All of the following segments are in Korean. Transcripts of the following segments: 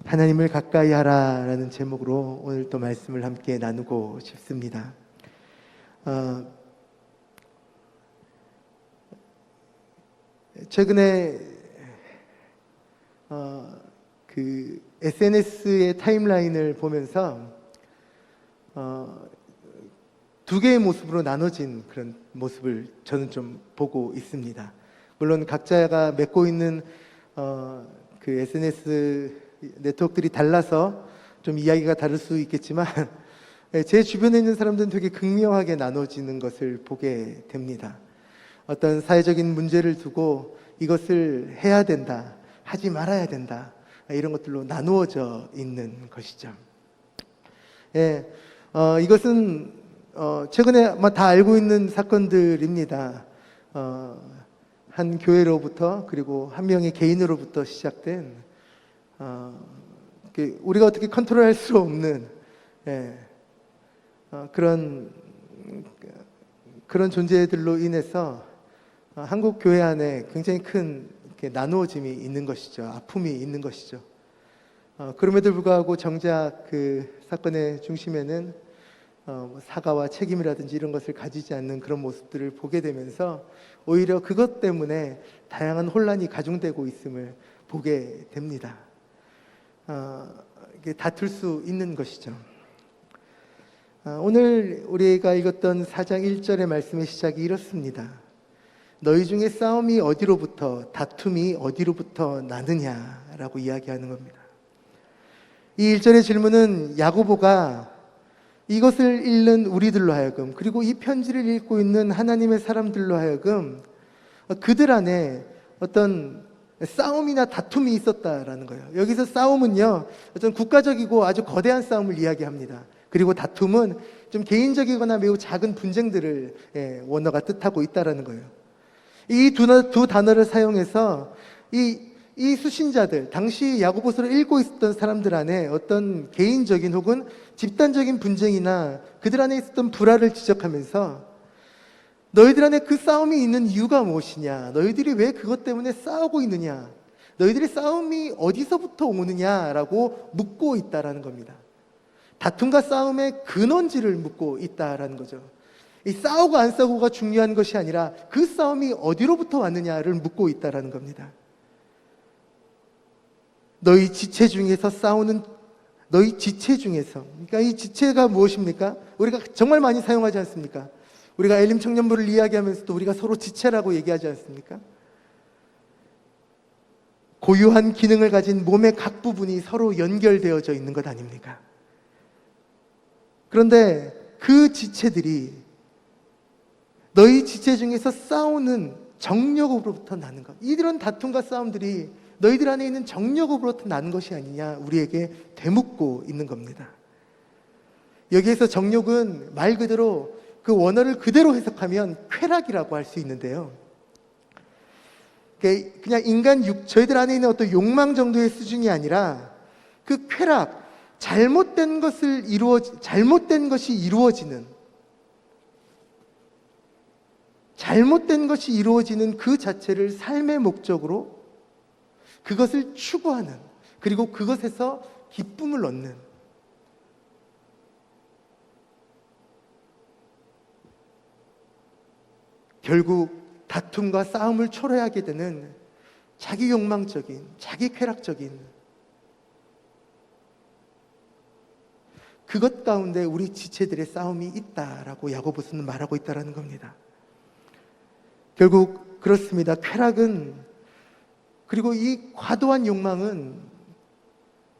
하나님을 가까이 하라라는 제목으로 오늘 또 말씀을 함께 나누고 싶습니다. 최근에 그 SNS의 타임라인을 보면서 두 개의 모습으로 나눠진 그런 모습을 저는 좀 보고 있습니다. 물론 각자가 맺고 있는 그 SNS 네트워크들이 달라서 좀 이야기가 다를 수 있겠지만 제 주변에 있는 사람들은 되게 극명하게 나눠지는 것을 보게 됩니다. 어떤 사회적인 문제를 두고 이것을 해야 된다, 하지 말아야 된다, 이런 것들로 나누어져 있는 것이죠. 이것은 최근에 아마 다 알고 있는 사건들입니다. 한 교회로부터 그리고 한 명의 개인으로부터 시작된 우리가 어떻게 컨트롤할 수 없는 그런 존재들로 인해서 한국 교회 안에 굉장히 큰 나누어짐이 있는 것이죠. 아픔이 있는 것이죠. 그럼에도 불구하고 정작 그 사건의 중심에는 사과와 책임이라든지 이런 것을 가지지 않는 그런 모습들을 보게 되면서 오히려 그것 때문에 다양한 혼란이 가중되고 있음을 보게 됩니다. 이게 다툴 수 있는 것이죠. 오늘 우리가 읽었던 4장 1절의 말씀의 시작이 이렇습니다. 너희 중에 싸움이 어디로부터, 다툼이 어디로부터 나느냐라고 이야기하는 겁니다. 이 1절의 질문은 야고보가 이것을 읽는 우리들로 하여금, 그리고 이 편지를 읽고 있는 하나님의 사람들로 하여금 그들 안에 어떤 싸움이나 다툼이 있었다라는 거예요. 여기서 싸움은요, 어떤 국가적이고 아주 거대한 싸움을 이야기합니다. 그리고 다툼은 좀 개인적이거나 매우 작은 분쟁들을 원어가 뜻하고 있다라는 거예요. 이 두 단어를 사용해서 이 수신자들, 당시 야고보서를 읽고 있었던 사람들 안에 어떤 개인적인 혹은 집단적인 분쟁이나 그들 안에 있었던 불화를 지적하면서 너희들 안에 그 싸움이 있는 이유가 무엇이냐? 너희들이 왜 그것 때문에 싸우고 있느냐? 너희들의 싸움이 어디서부터 오느냐라고 묻고 있다라는 겁니다. 다툼과 싸움의 근원지를 묻고 있다라는 거죠. 이 싸우고 안 싸우고가 중요한 것이 아니라 그 싸움이 어디로부터 왔느냐를 묻고 있다라는 겁니다. 너희 지체 중에서 싸우는, 너희 지체 중에서, 그러니까 이 지체가 무엇입니까? 우리가 정말 많이 사용하지 않습니까? 우리가 엘림 청년부를 이야기하면서도 우리가 서로 지체라고 얘기하지 않습니까? 고유한 기능을 가진 몸의 각 부분이 서로 연결되어져 있는 것 아닙니까? 그런데 그 지체들이 너희 지체 중에서 싸우는 정력으로부터 나는 것, 이런 다툼과 싸움들이 너희들 안에 있는 정력으로부터 나는 것이 아니냐, 우리에게 되묻고 있는 겁니다. 여기에서 정력은 말 그대로 그 원어를 그대로 해석하면 쾌락이라고 할 수 있는데요, 그냥 저희들 안에 있는 어떤 욕망 정도의 수준이 아니라 그 쾌락, 잘못된 것이 이루어지는 그 자체를 삶의 목적으로 그것을 추구하는, 그리고 그것에서 기쁨을 얻는, 결국 다툼과 싸움을 초래하게 되는 자기 욕망적인, 자기 쾌락적인 그것 가운데 우리 지체들의 싸움이 있다라고 야고보서는 말하고 있다는 겁니다. 결국 그렇습니다. 쾌락은, 그리고 이 과도한 욕망은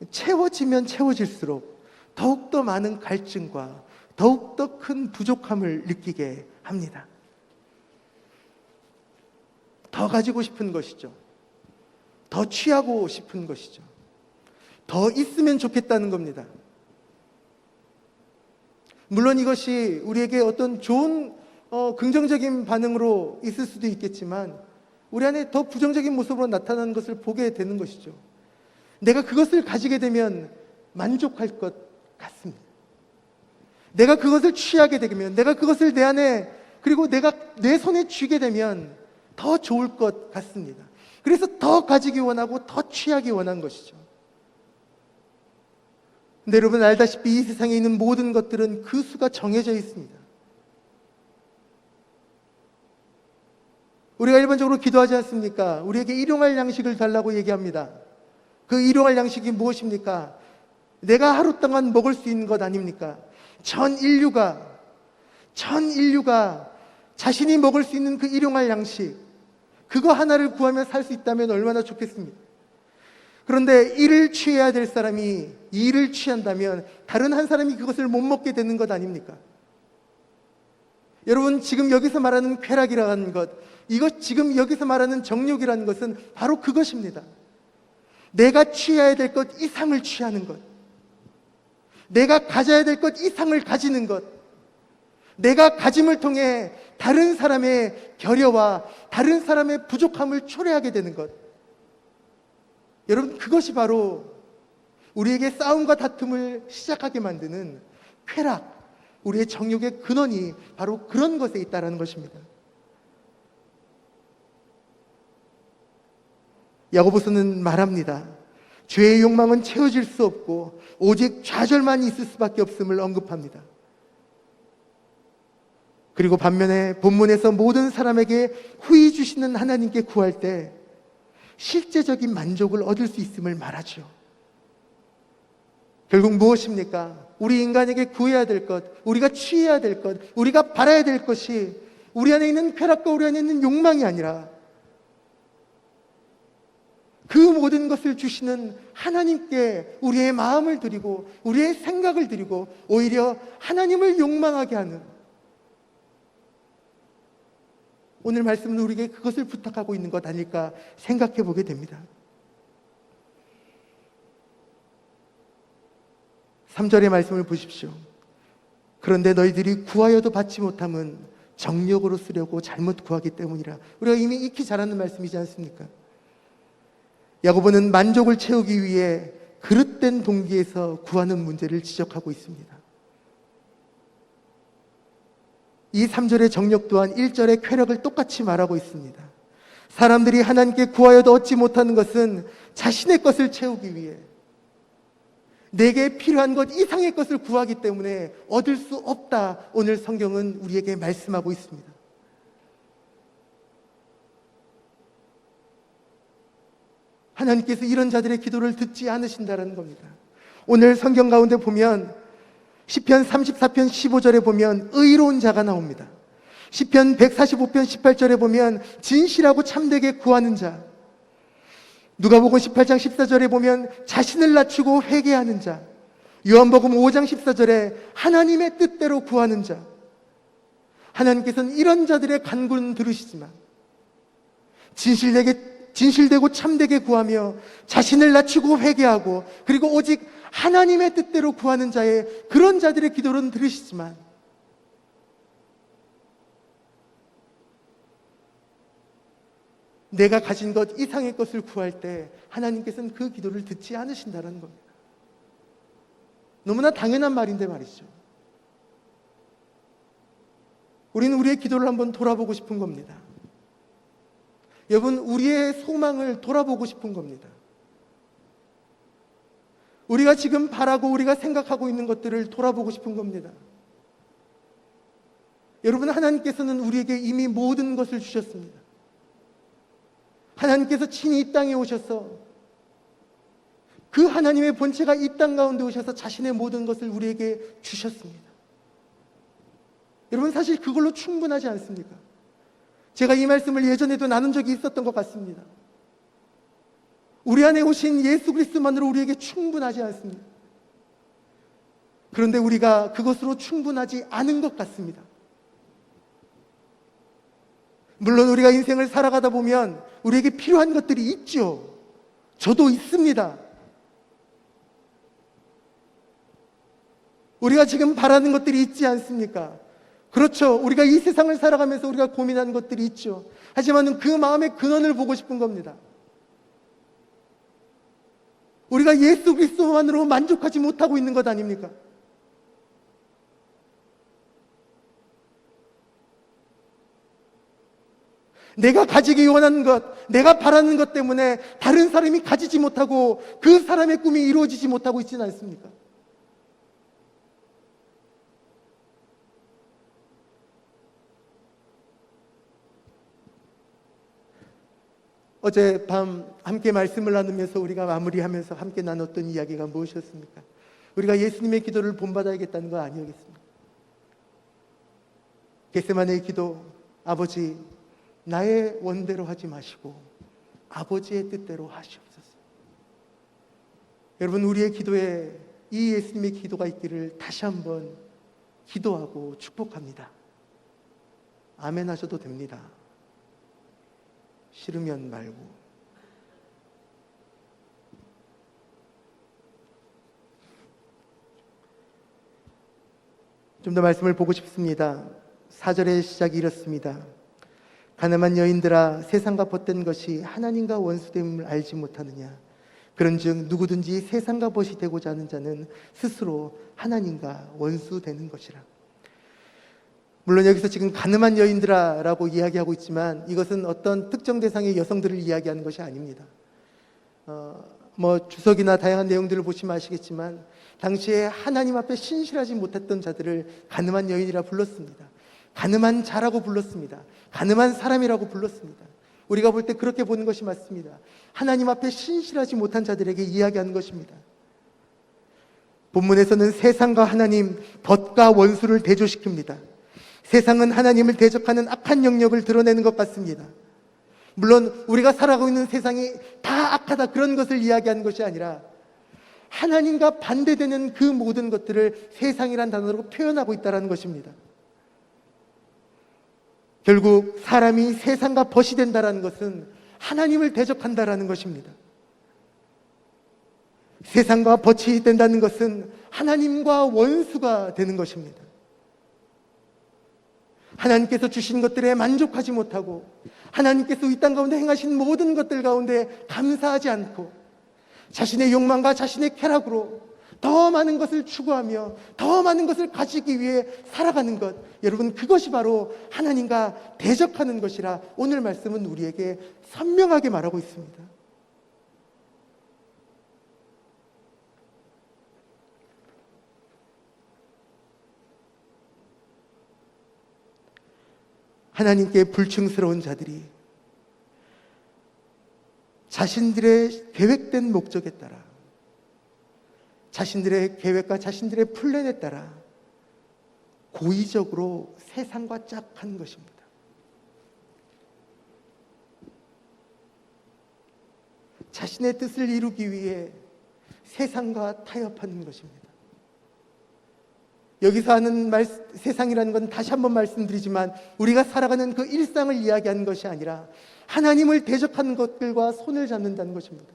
채워지면 채워질수록 더욱더 많은 갈증과 더욱더 큰 부족함을 느끼게 합니다. 더 가지고 싶은 것이죠. 더 취하고 싶은 것이죠. 더 있으면 좋겠다는 겁니다. 물론 이것이 우리에게 어떤 좋은 긍정적인 반응으로 있을 수도 있겠지만 우리 안에 더 부정적인 모습으로 나타나는 것을 보게 되는 것이죠. 내가 그것을 가지게 되면 만족할 것 같습니다. 내가 그것을 취하게 되면, 내가 그것을 내 안에, 그리고 내가 내 손에 쥐게 되면 더 좋을 것 같습니다. 그래서 더 가지기 원하고 더 취하기 원한 것이죠. 근데 여러분 알다시피 이 세상에 있는 모든 것들은 그 수가 정해져 있습니다. 우리가 일반적으로 기도하지 않습니까? 우리에게 일용할 양식을 달라고 얘기합니다. 그 일용할 양식이 무엇입니까? 내가 하루 동안 먹을 수 있는 것 아닙니까? 전 인류가 자신이 먹을 수 있는 그 일용할 양식, 그거 하나를 구하며 살 수 있다면 얼마나 좋겠습니까? 그런데 이를 취해야 될 사람이 이를 취한다면 다른 한 사람이 그것을 못 먹게 되는 것 아닙니까? 여러분, 지금 여기서 말하는 쾌락이라는 것, 이것 지금 여기서 말하는 정욕이라는 것은 바로 그것입니다. 내가 취해야 될 것 이상을 취하는 것, 내가 가져야 될 것 이상을 가지는 것, 내가 가짐을 통해 다른 사람의 결여와 다른 사람의 부족함을 초래하게 되는 것. 여러분, 그것이 바로 우리에게 싸움과 다툼을 시작하게 만드는 쾌락, 우리의 정욕의 근원이 바로 그런 것에 있다는 것입니다. 야고보서는 말합니다. 죄의 욕망은 채워질 수 없고 오직 좌절만 있을 수밖에 없음을 언급합니다. 그리고 반면에 본문에서 모든 사람에게 후히 주시는 하나님께 구할 때 실제적인 만족을 얻을 수 있음을 말하죠. 결국 무엇입니까? 우리 인간에게 구해야 될 것, 우리가 취해야 될 것, 우리가 바라야 될 것이 우리 안에 있는 쾌락과 우리 안에 있는 욕망이 아니라 그 모든 것을 주시는 하나님께 우리의 마음을 드리고 우리의 생각을 드리고 오히려 하나님을 욕망하게 하는, 오늘 말씀은 우리에게 그것을 부탁하고 있는 것 아닐까 생각해 보게 됩니다. 3절의 말씀을 보십시오. 그런데 너희들이 구하여도 받지 못함은 정욕으로 쓰려고 잘못 구하기 때문이라. 우리가 이미 익히 잘 아는 말씀이지 않습니까? 야고보는 만족을 채우기 위해 그릇된 동기에서 구하는 문제를 지적하고 있습니다. 이 3절의 정욕 또한 1절의 쾌락을 똑같이 말하고 있습니다. 사람들이 하나님께 구하여도 얻지 못하는 것은 자신의 것을 채우기 위해 내게 필요한 것 이상의 것을 구하기 때문에 얻을 수 없다. 오늘 성경은 우리에게 말씀하고 있습니다. 하나님께서 이런 자들의 기도를 듣지 않으신다는 겁니다. 오늘 성경 가운데 보면 시편 34편 15절에 보면 의로운 자가 나옵니다. 시편 145편 18절에 보면 진실하고 참되게 구하는 자, 누가복음 18장 14절에 보면 자신을 낮추고 회개하는 자, 요한복음 5장 14절에 하나님의 뜻대로 구하는 자. 하나님께서는 이런 자들의 간구는 들으시지만 진실되고 참되게 구하며 자신을 낮추고 회개하고 그리고 오직 하나님의 뜻대로 구하는 자의 그런 자들의 기도는 들으시지만 내가 가진 것 이상의 것을 구할 때 하나님께서는 그 기도를 듣지 않으신다는 겁니다. 너무나 당연한 말인데 말이죠. 우리는 우리의 기도를 한번 돌아보고 싶은 겁니다. 여러분, 우리의 소망을 돌아보고 싶은 겁니다. 우리가 지금 바라고 우리가 생각하고 있는 것들을 돌아보고 싶은 겁니다. 여러분, 하나님께서는 우리에게 이미 모든 것을 주셨습니다. 하나님께서 친히 이 땅에 오셔서 그 하나님의 본체가 이 땅 가운데 오셔서 자신의 모든 것을 우리에게 주셨습니다. 여러분, 사실 그걸로 충분하지 않습니까? 제가 이 말씀을 예전에도 나눈 적이 있었던 것 같습니다. 우리 안에 오신 예수 그리스도만으로 우리에게 충분하지 않습니다. 그런데 우리가 그것으로 충분하지 않은 것 같습니다. 물론 우리가 인생을 살아가다 보면 우리에게 필요한 것들이 있죠. 저도 있습니다. 우리가 지금 바라는 것들이 있지 않습니까? 그렇죠. 우리가 이 세상을 살아가면서 우리가 고민하는 것들이 있죠. 하지만 그 마음의 근원을 보고 싶은 겁니다. 우리가 예수 그리스도만으로 만족하지 못하고 있는 것 아닙니까? 내가 가지기 원하는 것, 내가 바라는 것 때문에 다른 사람이 가지지 못하고 그 사람의 꿈이 이루어지지 못하고 있지는 않습니까? 어젯밤 함께 말씀을 나누면서 우리가 마무리하면서 함께 나눴던 이야기가 무엇이었습니까? 우리가 예수님의 기도를 본받아야겠다는 거 아니었겠습니까? 겟세마네의 기도, 아버지 나의 원대로 하지 마시고 아버지의 뜻대로 하시옵소서. 여러분, 우리의 기도에 이 예수님의 기도가 있기를 다시 한번 기도하고 축복합니다. 아멘 하셔도 됩니다. 싫으면 말고. 좀 더 말씀을 보고 싶습니다. 4절의 시작이 이렇습니다. 가늠한 여인들아, 세상과 벗된 것이 하나님과 원수됨을 알지 못하느냐? 그런즉 누구든지 세상과 벗이 되고자 하는 자는 스스로 하나님과 원수되는 것이라. 물론 여기서 지금 가늠한 여인들아 라고 이야기하고 있지만 이것은 어떤 특정 대상의 여성들을 이야기하는 것이 아닙니다. 주석이나 다양한 내용들을 보시면 아시겠지만 당시에 하나님 앞에 신실하지 못했던 자들을 가늠한 여인이라 불렀습니다. 가늠한 자라고 불렀습니다. 가늠한 사람이라고 불렀습니다. 우리가 볼 때 그렇게 보는 것이 맞습니다. 하나님 앞에 신실하지 못한 자들에게 이야기하는 것입니다. 본문에서는 세상과 하나님, 벗과 원수를 대조시킵니다. 세상은 하나님을 대적하는 악한 영역을 드러내는 것 같습니다. 물론 우리가 살아가고 있는 세상이 다 악하다 그런 것을 이야기하는 것이 아니라 하나님과 반대되는 그 모든 것들을 세상이란 단어로 표현하고 있다는 것입니다. 결국 사람이 세상과 벗이 된다는 것은 하나님을 대적한다는 것입니다. 세상과 벗이 된다는 것은 하나님과 원수가 되는 것입니다. 하나님께서 주신 것들에 만족하지 못하고 하나님께서 이 땅 가운데 행하신 모든 것들 가운데 감사하지 않고 자신의 욕망과 자신의 쾌락으로 더 많은 것을 추구하며 더 많은 것을 가지기 위해 살아가는 것, 여러분, 그것이 바로 하나님과 대적하는 것이라 오늘 말씀은 우리에게 선명하게 말하고 있습니다. 하나님께 불충스러운 자들이 자신들의 계획된 목적에 따라, 자신들의 계획과 자신들의 플랜에 따라 고의적으로 세상과 짝하는 것입니다. 자신의 뜻을 이루기 위해 세상과 타협하는 것입니다. 여기서 하는 세상이라는 건 다시 한번 말씀드리지만 우리가 살아가는 그 일상을 이야기하는 것이 아니라 하나님을 대적하는 것들과 손을 잡는다는 것입니다.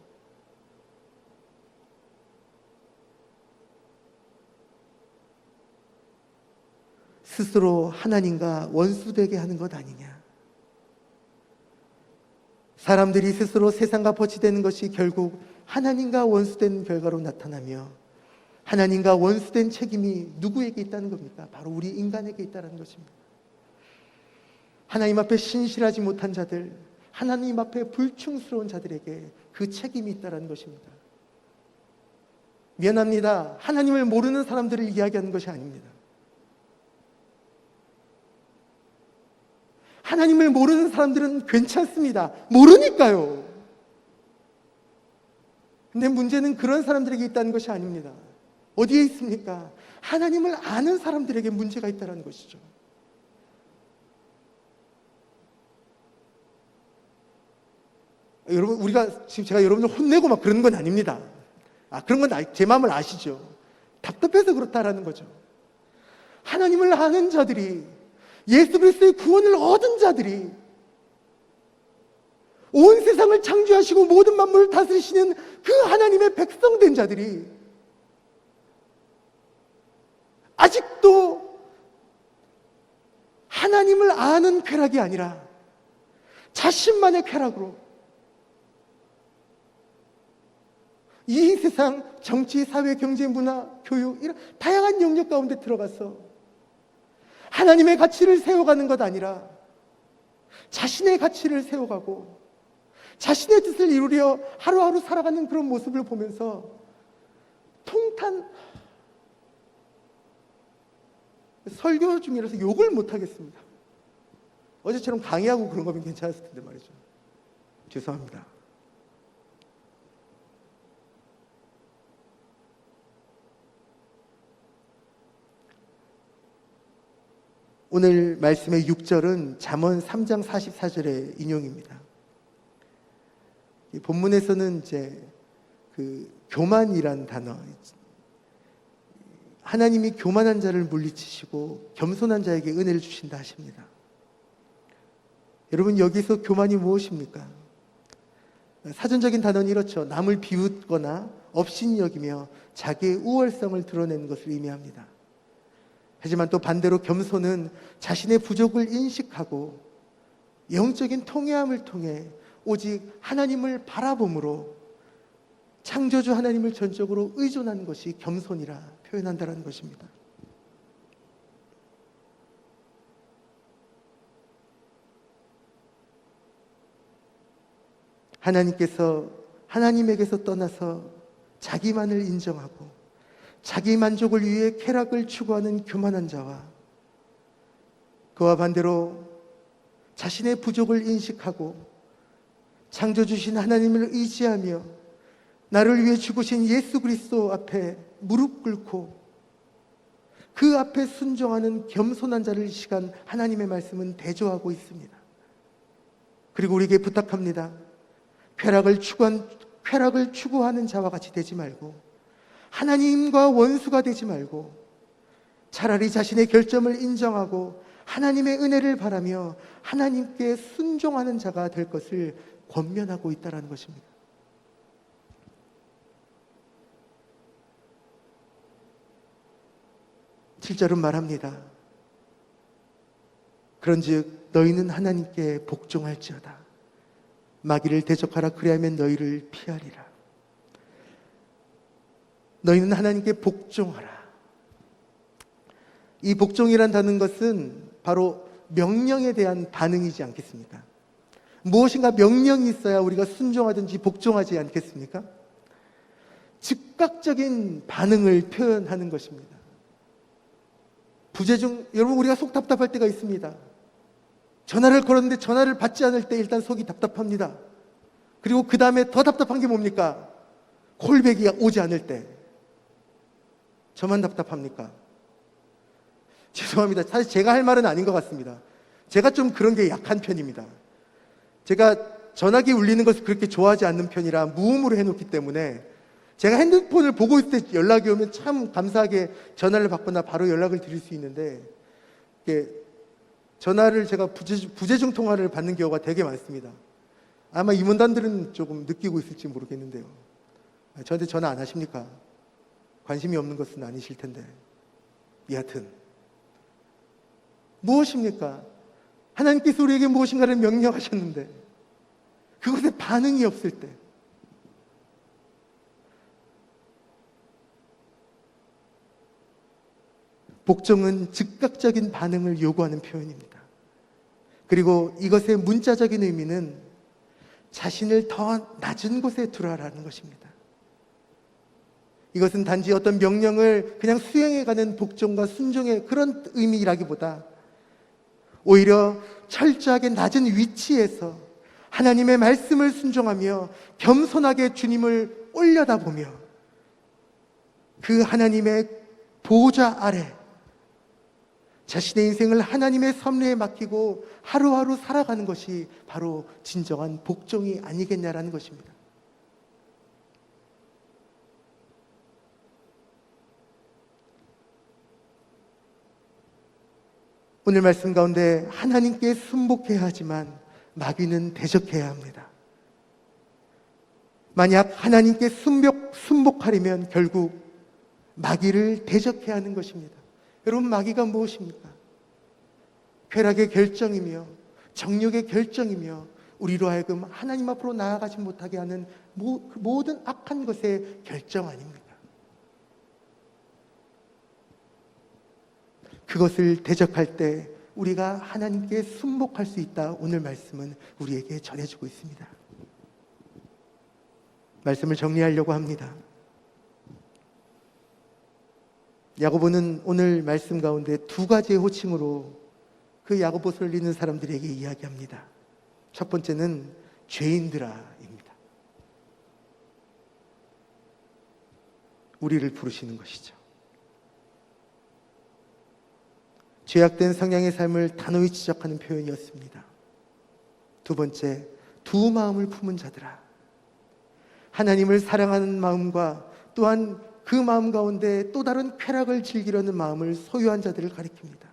스스로 하나님과 원수되게 하는 것 아니냐. 사람들이 스스로 세상과 벗이 되는 것이 결국 하나님과 원수된 결과로 나타나며 하나님과 원수된 책임이 누구에게 있다는 겁니까? 바로 우리 인간에게 있다는 것입니다. 하나님 앞에 신실하지 못한 자들, 하나님 앞에 불충스러운 자들에게 그 책임이 있다는 것입니다. 미안합니다. 하나님을 모르는 사람들을 이야기하는 것이 아닙니다. 하나님을 모르는 사람들은 괜찮습니다. 모르니까요. 근데 문제는 그런 사람들에게 있다는 것이 아닙니다. 어디에 있습니까? 하나님을 아는 사람들에게 문제가 있다는 것이죠. 여러분, 우리가 지금 제가 여러분들 혼내고 막 그런 건 아닙니다. 그런 건 제 마음을 아시죠? 답답해서 그렇다라는 거죠. 하나님을 아는 자들이, 예수 그리스도의 구원을 얻은 자들이, 온 세상을 창조하시고 모든 만물을 다스리시는 그 하나님의 백성된 자들이 아직도 하나님을 아는 쾌락이 아니라 자신만의 쾌락으로 이 세상 정치, 사회, 경제, 문화, 교육 이런 다양한 영역 가운데 들어가서 하나님의 가치를 세워가는 것 아니라 자신의 가치를 세워가고 자신의 뜻을 이루려 하루하루 살아가는 그런 모습을 보면서 통탄, 설교 중이라서 욕을 못하겠습니다. 어제처럼 강의하고 그런 거면 괜찮았을 텐데 말이죠. 죄송합니다. 오늘 말씀의 6절은 잠언 3장 44절의 인용입니다. 본문에서는 이제 교만이란 단어, 하나님이 교만한 자를 물리치시고 겸손한 자에게 은혜를 주신다 하십니다. 여러분, 여기서 교만이 무엇입니까? 사전적인 단어는 이렇죠. 남을 비웃거나 업신이 여기며 자기의 우월성을 드러내는 것을 의미합니다. 하지만 또 반대로 겸손은 자신의 부족을 인식하고 영적인 통회함을 통해 오직 하나님을 바라봄으로 창조주 하나님을 전적으로 의존하는 것이 겸손이라 표현한다는 것입니다. 하나님께서 하나님에게서 떠나서 자기만을 인정하고 자기 만족을 위해 쾌락을 추구하는 교만한 자와 그와 반대로 자신의 부족을 인식하고 창조주신 하나님을 의지하며 나를 위해 죽으신 예수 그리스도 앞에 무릎 꿇고 그 앞에 순종하는 겸손한 자를 이 시간 하나님의 말씀은 대조하고 있습니다. 그리고 우리에게 부탁합니다. 쾌락을 추구하는 자와 같이 되지 말고 하나님과 원수가 되지 말고 차라리 자신의 결점을 인정하고 하나님의 은혜를 바라며 하나님께 순종하는 자가 될 것을 권면하고 있다는 것입니다. 칠절은 말합니다. 그런즉 너희는 하나님께 복종할지어다. 마귀를 대적하라. 그리하면 너희를 피하리라. 너희는 하나님께 복종하라. 이 복종이란 다는 것은 바로 명령에 대한 반응이지 않겠습니까? 무엇인가 명령이 있어야 우리가 순종하든지 복종하지 않겠습니까? 즉각적인 반응을 표현하는 것입니다. 여러분, 우리가 속 답답할 때가 있습니다. 전화를 걸었는데 전화를 받지 않을 때 일단 속이 답답합니다. 그리고 그 다음에 더 답답한 게 뭡니까? 콜백이 오지 않을 때. 저만 답답합니까? 죄송합니다. 사실 제가 할 말은 아닌 것 같습니다. 제가 좀 그런 게 약한 편입니다. 제가 전화기 울리는 것을 그렇게 좋아하지 않는 편이라 무음으로 해놓기 때문에 제가 핸드폰을 보고 있을 때 연락이 오면 참 감사하게 전화를 받거나 바로 연락을 드릴 수 있는데 전화를 제가 부재중 통화를 받는 경우가 되게 많습니다. 아마 임원단들은 조금 느끼고 있을지 모르겠는데요. 저한테 전화 안 하십니까? 관심이 없는 것은 아니실 텐데. 여하튼 무엇입니까? 하나님께서 우리에게 무엇인가를 명령하셨는데 그것에 반응이 없을 때 복종은 즉각적인 반응을 요구하는 표현입니다. 그리고 이것의 문자적인 의미는 자신을 더 낮은 곳에 두라라는 것입니다. 이것은 단지 어떤 명령을 그냥 수행해가는 복종과 순종의 그런 의미라기보다 오히려 철저하게 낮은 위치에서 하나님의 말씀을 순종하며 겸손하게 주님을 올려다보며 그 하나님의 보호자 아래 자신의 인생을 하나님의 섭리에 맡기고 하루하루 살아가는 것이 바로 진정한 복종이 아니겠냐라는 것입니다. 오늘 말씀 가운데 하나님께 순복해야 하지만 마귀는 대적해야 합니다. 만약 하나님께 순복하려면 결국 마귀를 대적해야 하는 것입니다. 여러분, 마귀가 무엇입니까? 쾌락의 결정이며 정욕의 결정이며 우리로 하여금 하나님 앞으로 나아가지 못하게 하는 모든 악한 것의 결정 아닙니까? 그것을 대적할 때 우리가 하나님께 순복할 수 있다. 오늘 말씀은 우리에게 전해주고 있습니다. 말씀을 정리하려고 합니다. 야고보는 오늘 말씀 가운데 두 가지의 호칭으로 그 야고보서를 읽는 사람들에게 이야기합니다. 첫 번째는 죄인들아입니다. 우리를 부르시는 것이죠. 죄악된 성향의 삶을 단호히 지적하는 표현이었습니다. 두 번째, 두 마음을 품은 자들아. 하나님을 사랑하는 마음과 또한 그 마음 가운데 또 다른 쾌락을 즐기려는 마음을 소유한 자들을 가리킵니다.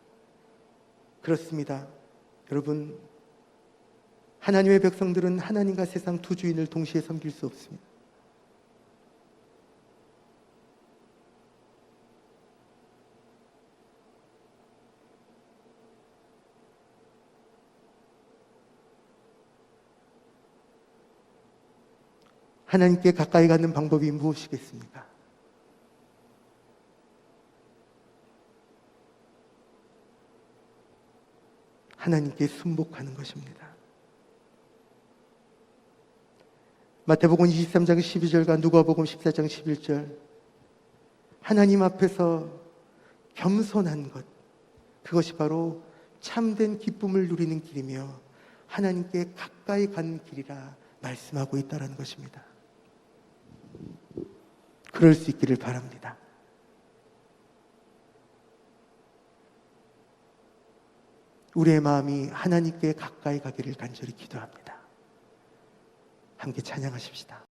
그렇습니다. 여러분, 하나님의 백성들은 하나님과 세상 두 주인을 동시에 섬길 수 없습니다. 하나님께 가까이 가는 방법이 무엇이겠습니까? 하나님께 순복하는 것입니다. 마태복음 23장 12절과 누가복음 14장 11절, 하나님 앞에서 겸손한 것, 그것이 바로 참된 기쁨을 누리는 길이며 하나님께 가까이 가는 길이라 말씀하고 있다는 것입니다. 그럴 수 있기를 바랍니다. 우리의 마음이 하나님께 가까이 가기를 간절히 기도합니다. 함께 찬양하십시다.